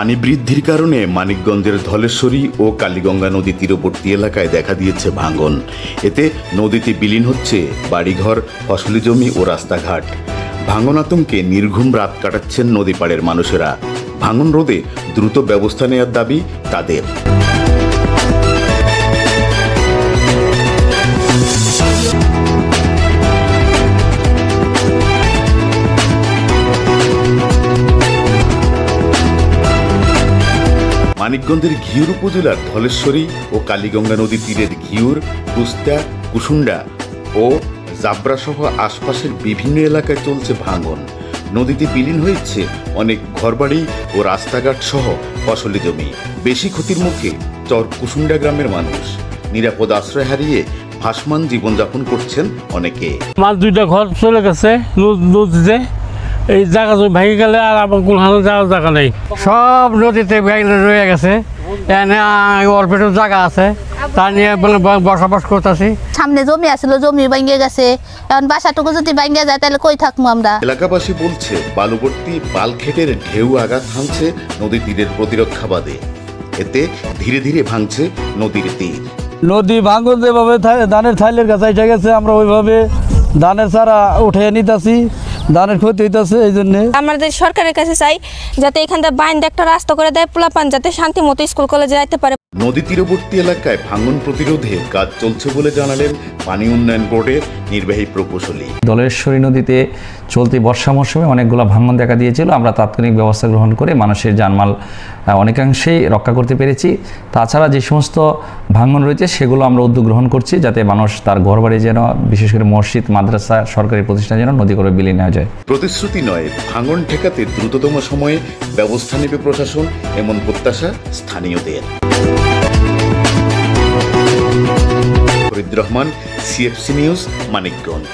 পানি বৃদ্ধির কারণে মানিকগঞ্জের ধলেশ্বরী ও কালীগঙ্গা নদী তীরবর্তী এলাকায় দেখা দিয়েছে ভাঙন। এতে নদীতে বিলীন হচ্ছে বাড়িঘর, ফসলি জমি ও রাস্তাঘাট। ভাঙন আতঙ্কে নির্ঘুম রাত কাটাচ্ছেন নদী পাড়ের মানুষেরা। ভাঙন রোধে দ্রুত ব্যবস্থা নেওয়ার দাবি তাদের। মানিকগঞ্জের ঘিওর উপজেলার ধলেশ্বরী ও কালীগঙ্গা নদী তীরের ঘিওর, কুস্তা, কুসুন্ডা ও জাবরা সহ আশপাশের বিভিন্ন এলাকায় চলছে ভাঙন। নদীতে বিলীন হয়েছে অনেক ঘরবাড়ি ও রাস্তাঘাট সহ ফসলি জমি। বেশি ক্ষতির মুখে চর কুসুন্ডা গ্রামের মানুষ। নিরাপদ আশ্রয় হারিয়ে ভাসমান জীবনযাপন করছেন অনেকে। আমার 2টা ঘর চলে গেছে নদীতে। এই জায়গা ভেঙে গেলে আর আমার কোনো যাওয়ার জায়গা নেই, সব নদীতে ভেঙে রয়ে গেছে। এনে অল্প একটু জায়গা আছে, তা নিয়ে বসবাস করতেছি। সামনে জমি আসলে জমি ভেঙে গেছে, এখন বাসাটুকু যদি ভেঙে যায় তাহলে কই থাকবো আমরা। এলাকাবাসী বলছে বালুভর্তি বালখেটের ঢেউ আঘাত হানছে নদী তীরের প্রতিরক্ষা বাদে। এতে ধীরে ধীরে ভাঙছে নদীর তীর। নদী ভাঙন যেভাবে ধানের থাইলের কাছে এসে গেছে, আমরা ওইভাবে ধানের চারা উঠে নিতেছি, ধানের ক্ষতি হইতেছে। এই জন্য আমাদের সরকারের কাছে চাই যাতে এখান থেকে বাইন্দা একটা রাস্তা করে দেয়, পোলাপান যাতে শান্তি মতো স্কুল কলেজে যাইতে পারে। নদী তীরবর্তী এলাকায় ভাঙন প্রতিরোধে কাজ চলছে বলে জানালেন পানি উন্নয়ন বোর্ডের নির্বাহী প্রকৌশলী। ধলেশ্বরী নদীতে চলতি বর্ষা মৌসুমে অনেকগুলো ভাঙন দেখা দিয়েছিল। আমরা তাৎক্ষণিক ব্যবস্থা গ্রহণ করে মানুষের জানমাল অনেকাংশেই রক্ষা করতে পেরেছি। তাছাড়া যে সমস্ত ভাঙন রয়েছে সেগুলো আমরা উদ্যোগ গ্রহণ করছি যাতে মানুষ তার ঘরবাড়ি যেন, বিশেষ করে মসজিদ, মাদ্রাসা, সরকারি প্রতিষ্ঠান যেন নদী করে বিলীন হয়ে যায়। প্রতিশ্রুতি নয়, ভাঙন ঠেকাতে দ্রুততম সময়ে ব্যবস্থা নেবে প্রশাসন, এমন প্রত্যাশা স্থানীয়দের। Farid Rahman, CFC news, Manikganj.